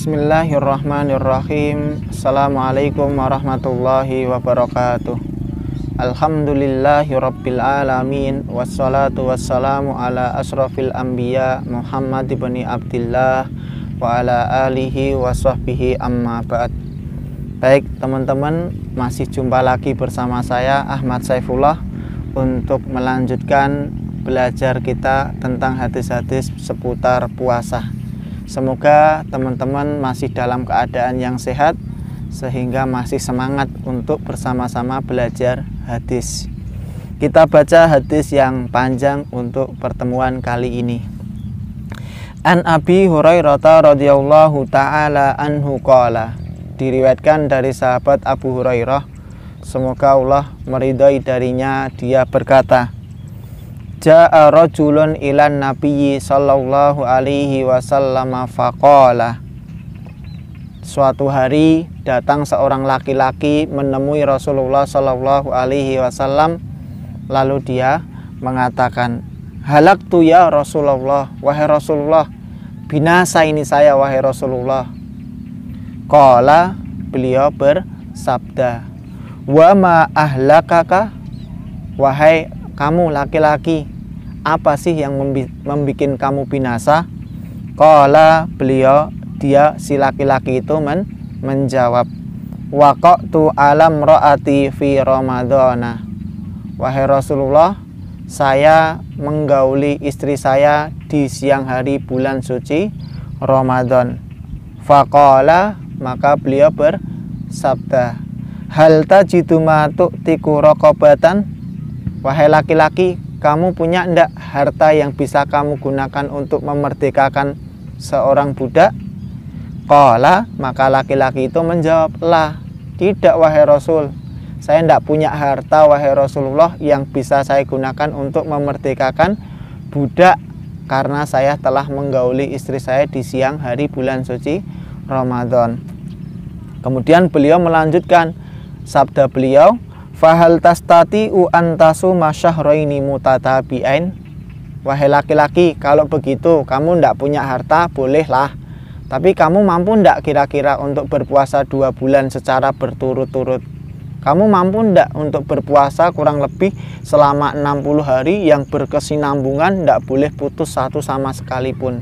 Bismillahirrahmanirrahim. Assalamualaikum warahmatullahi wabarakatuh. Alhamdulillahirabbil alamin. Wassalatu wassalamu ala asrofil anbiya Muhammad ibn Abdillah wa ala alihi wa sahbihi amma ba'd. Baik teman-teman, masih jumpa lagi bersama saya Ahmad Saifullah untuk melanjutkan belajar kita tentang hadis-hadis seputar puasa. Semoga teman-teman masih dalam keadaan yang sehat sehingga masih semangat untuk bersama-sama belajar hadis. Kita baca hadis yang panjang untuk pertemuan kali ini. An Abi Hurairah radhiyallahu taala anhu qala. Diriwayatkan dari sahabat Abu Hurairah, semoga Allah meridhai darinya, dia berkata, Ja'a rajulun ilan nabiyyi sallallahu alaihi wasallam faqala. Suatu hari datang seorang laki-laki menemui Rasulullah sallallahu alaihi wasallam, lalu dia mengatakan, halaktu ya Rasulullah, wahai Rasulullah, binasa ini saya wahai Rasulullah. Qala, beliau bersabda, wa ma ahlakaka, wahai kamu laki-laki, apa sih yang membuat kamu binasa? Qala, dia si laki-laki itu menjawab, waqa'tu alam ra'ati fi ramadhana. Wahai Rasulullah, saya menggauli istri saya di siang hari bulan suci Ramadan. Faqala, maka beliau bersabda, hal tajidu ma tu'tiku raqabatan? Wahai laki-laki, kamu punya ndak harta yang bisa kamu gunakan untuk memerdekakan seorang budak? Qala, maka laki-laki itu menjawab, lah, tidak wahai Rasul, saya ndak punya harta wahai Rasulullah yang bisa saya gunakan untuk memerdekakan budak, karena saya telah menggauli istri saya di siang hari bulan suci Ramadan. Kemudian beliau melanjutkan, sabda beliau, fahal tastati'u antasu masyahraini mutatabi'ain. Wahai laki-laki, kalau begitu kamu ndak punya harta, bolehlah. Tapi kamu mampu ndak kira-kira untuk berpuasa 2 bulan secara berturut-turut? Kamu mampu ndak untuk berpuasa kurang lebih selama 60 hari yang berkesinambungan, ndak boleh putus satu sama sekalipun?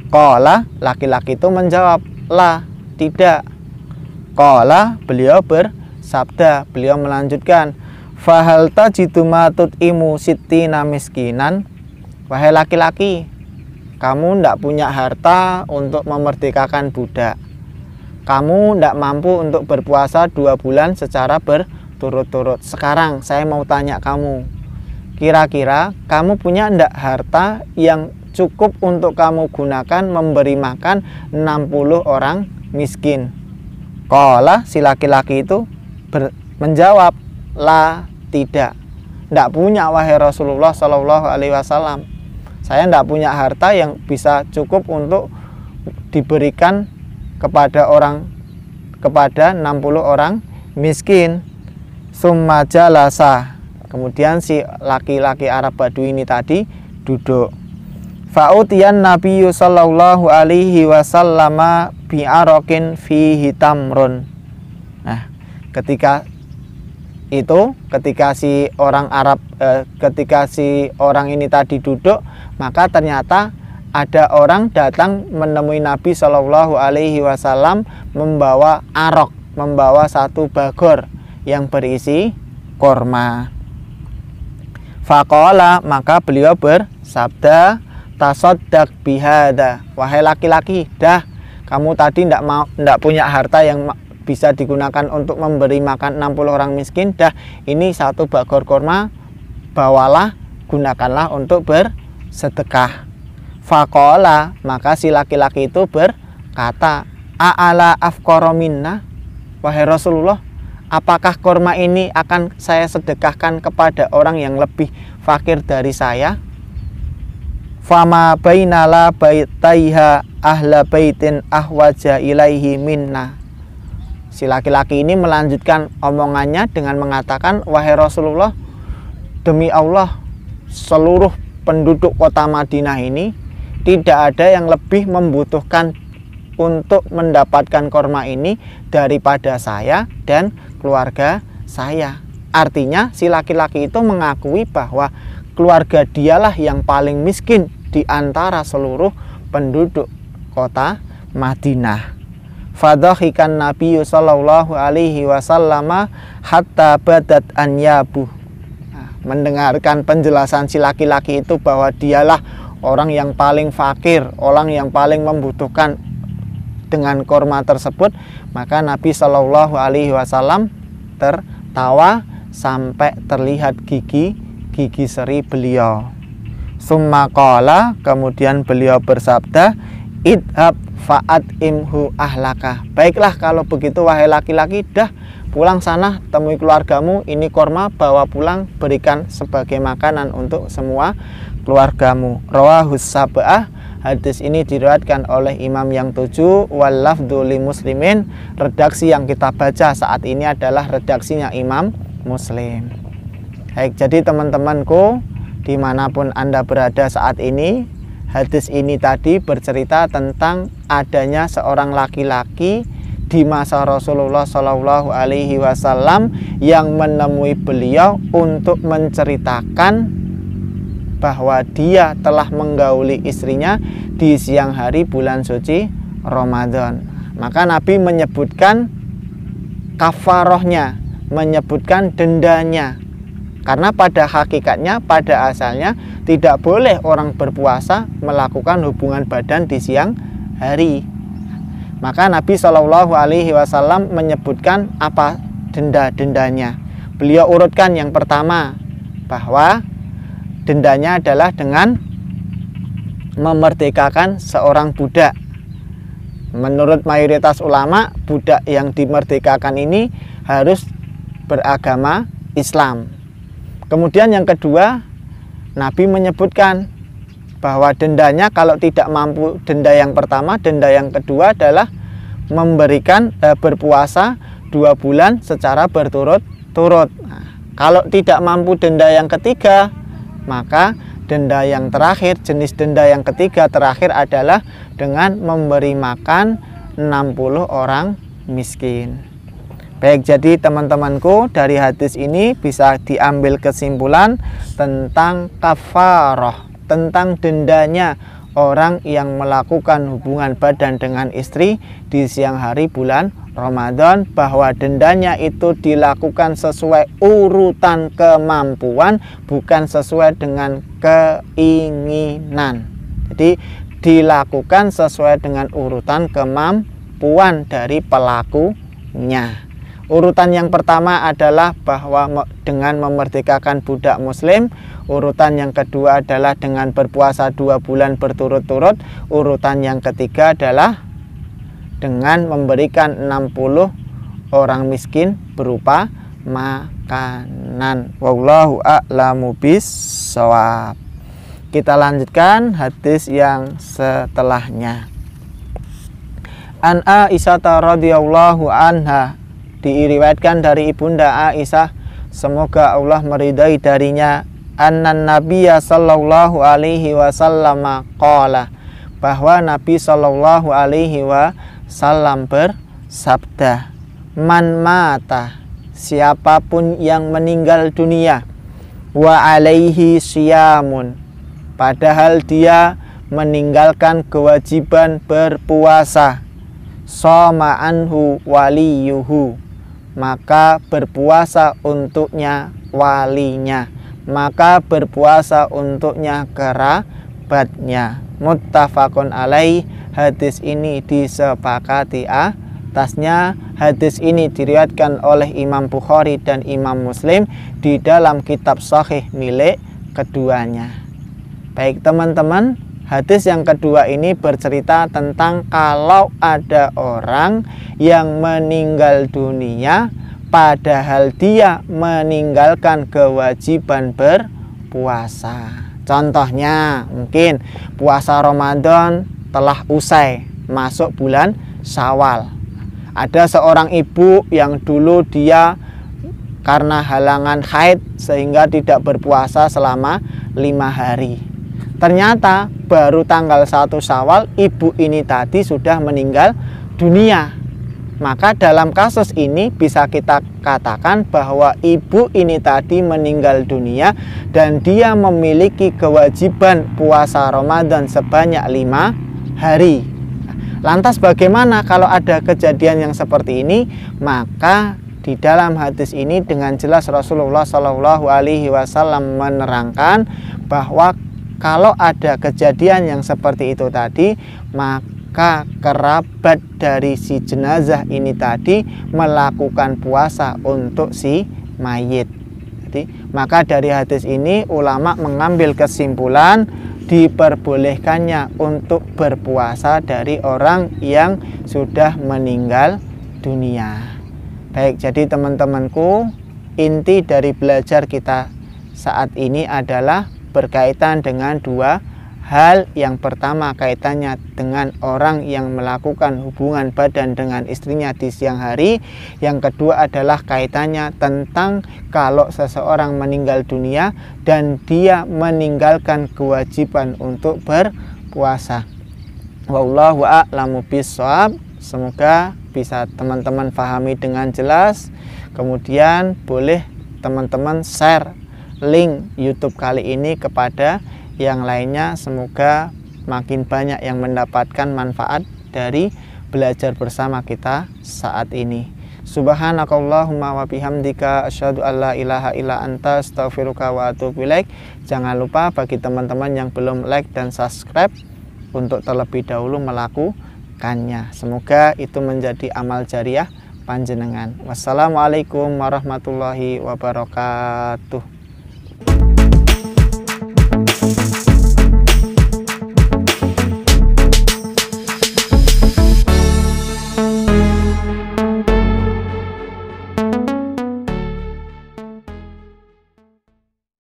Qala, laki-laki itu menjawab, lah, tidak. Qala, beliau bersabda, beliau melanjutkan, fahal tajidu ma tut'imu sittina miskinan. Wahai laki-laki, kamu ndak punya harta untuk memerdekakan budak. Kamu ndak mampu untuk berpuasa 2 bulan secara berturut-turut. Sekarang saya mau tanya kamu, kira-kira kamu punya ndak harta yang cukup untuk kamu gunakan memberi makan 60 orang miskin? Qala, si laki-laki itu menjawab, la, tidak. Ndak punya wahai Rasulullah sallallahu alaihi wasallam. Saya ndak punya harta yang bisa cukup untuk diberikan kepada 60 orang miskin. Summa jalasa. Kemudian si laki-laki Arab Badui ini tadi duduk. Fa'utiyan Nabiyyu sallallahu alaihi wasallam bi'arakin fihi tamrun. Nah, ketika si orang Arab, ketika si orang ini tadi duduk, maka ternyata ada orang datang menemui Nabi Shallallahu Alaihi Wasallam membawa arok, membawa 1 bagor yang berisi korma. Faqala, maka beliau bersabda, tasaddaq bihada. Wahai laki-laki, dah, kamu tadi ndak punya harta yang bisa digunakan untuk memberi makan 60 orang miskin, dah, ini 1 bagor korma, bawalah, gunakanlah untuk bersedekah. Faqala, maka si laki-laki itu berkata, a'ala afqara minna. Wahai Rasulullah, apakah korma ini akan saya sedekahkan kepada orang yang lebih fakir dari saya? Fama bainala baitaiha ahla baitin ahwaja ilaihi minna. Si laki-laki ini melanjutkan omongannya dengan mengatakan, wahai Rasulullah, demi Allah, seluruh penduduk kota Madinah ini tidak ada yang lebih membutuhkan untuk mendapatkan korma ini daripada saya dan keluarga saya. Artinya si laki-laki itu mengakui bahwa keluarga dialah yang paling miskin di antara seluruh penduduk kota Madinah. Fadhahikan Nabi sallallahu alaihi wasallam hatta badat anyabuh. Mendengarkan penjelasan si laki-laki itu bahwa dialah orang yang paling fakir, orang yang paling membutuhkan dengan korma tersebut, maka Nabi sallallahu alaihi wasallam tertawa sampai terlihat gigi seri beliau. Summa qala, kemudian beliau bersabda, idhab fa'at imhu ahlaka. Baiklah kalau begitu wahai laki-laki, dah pulang sana, temui keluargamu, ini korma, bawa pulang, berikan sebagai makanan untuk semua keluargamu. Rawahus sab'ah, hadis ini diriwayatkan oleh imam yang 7, wal lafdzu li muslimin. Redaksi yang kita baca saat ini adalah redaksinya Imam Muslim. Baik, jadi teman-temanku dimanapun Anda berada saat ini, hadis ini tadi bercerita tentang adanya seorang laki-laki di masa Rasulullah Shallallahu Alaihi Wasallam yang menemui beliau untuk menceritakan bahwa dia telah menggauli istrinya di siang hari bulan suci Ramadan. Maka Nabi menyebutkan kafarohnya, menyebutkan dendanya. Karena pada hakikatnya, pada asalnya tidak boleh orang berpuasa melakukan hubungan badan di siang hari. Maka Nabi Shallallahu Alaihi Wasallam menyebutkan apa denda-dendanya. Beliau urutkan yang pertama bahwa dendanya adalah dengan memerdekakan seorang budak. Menurut mayoritas ulama, budak yang dimerdekakan ini harus beragama Islam. Kemudian yang kedua, Nabi menyebutkan bahwa dendanya kalau tidak mampu denda yang pertama, denda yang kedua adalah memberikan berpuasa 2 bulan secara berturut-turut. Nah, kalau tidak mampu denda yang ketiga, maka denda yang terakhir, jenis denda yang ketiga terakhir adalah dengan memberi makan 60 orang miskin. Baik, jadi teman-temanku, dari hadis ini bisa diambil kesimpulan tentang kafaroh, tentang dendanya orang yang melakukan hubungan badan dengan istri di siang hari bulan Ramadan, bahwa dendanya itu dilakukan sesuai urutan kemampuan, bukan sesuai dengan keinginan. Jadi dilakukan sesuai dengan urutan kemampuan dari pelakunya. Urutan yang pertama adalah bahwa dengan memerdekakan budak muslim. Urutan yang kedua adalah dengan berpuasa 2 bulan berturut-turut. Urutan yang ketiga adalah dengan memberikan 60 orang miskin berupa makanan. Wallahu a'lamu bissawab. Kita lanjutkan hadis yang setelahnya. An Aisyah radhiyallahu anha, diriwayatkan dari ibunda Aisyah, semoga Allah meridai darinya, annan nabiyya sallallahu alaihi wasallam qala, bahwa Nabi sallallahu alaihi wasallam bersabda, man mata, siapapun yang meninggal dunia, wa alaihi siyamun, padahal dia meninggalkan kewajiban berpuasa, shoma anhu waliyuhu, maka berpuasa untuknya walinya, maka berpuasa untuknya kerabatnya. Muttafaqun alaih, hadis ini disepakati atasnya. Hadis ini diriwayatkan oleh Imam Bukhari dan Imam Muslim di dalam kitab sahih milik keduanya. Baik teman-teman, hadis yang kedua ini bercerita tentang kalau ada orang yang meninggal dunia padahal dia meninggalkan kewajiban berpuasa. Contohnya mungkin puasa Ramadan telah usai, masuk bulan Syawal. Ada seorang ibu yang dulu dia karena halangan haid sehingga tidak berpuasa selama 5 hari. Ternyata baru tanggal 1 Syawal ibu ini tadi sudah meninggal dunia. Maka dalam kasus ini bisa kita katakan bahwa ibu ini tadi meninggal dunia dan dia memiliki kewajiban puasa Ramadan sebanyak 5 hari. Lantas bagaimana kalau ada kejadian yang seperti ini? Maka di dalam hadis ini dengan jelas Rasulullah Shallallahu Alaihi Wasallam menerangkan bahwa kalau ada kejadian yang seperti itu tadi, maka kerabat dari si jenazah ini tadi melakukan puasa untuk si mayit. Jadi, maka dari hadis ini ulama mengambil kesimpulan diperbolehkannya untuk berpuasa dari orang yang sudah meninggal dunia. Baik, jadi teman-temanku, inti dari belajar kita saat ini adalah berkaitan dengan dua hal. Yang pertama kaitannya dengan orang yang melakukan hubungan badan dengan istrinya di siang hari. Yang kedua adalah kaitannya tentang kalau seseorang meninggal dunia dan dia meninggalkan kewajiban untuk berpuasa. Wallahu a'lamu bishawab. Semoga bisa teman-teman pahami dengan jelas. Kemudian boleh teman-teman share link YouTube kali ini kepada yang lainnya. Semoga makin banyak yang mendapatkan manfaat dari belajar bersama kita saat ini. Subhanakallahumma wa bihamdika asyhadu an la ilaha illa anta astaghfiruka wa atubu ilaik. Jangan lupa bagi teman-teman yang belum like dan subscribe untuk terlebih dahulu melakukannya. Semoga itu menjadi amal jariah panjenengan. Wassalamualaikum warahmatullahi wabarakatuh.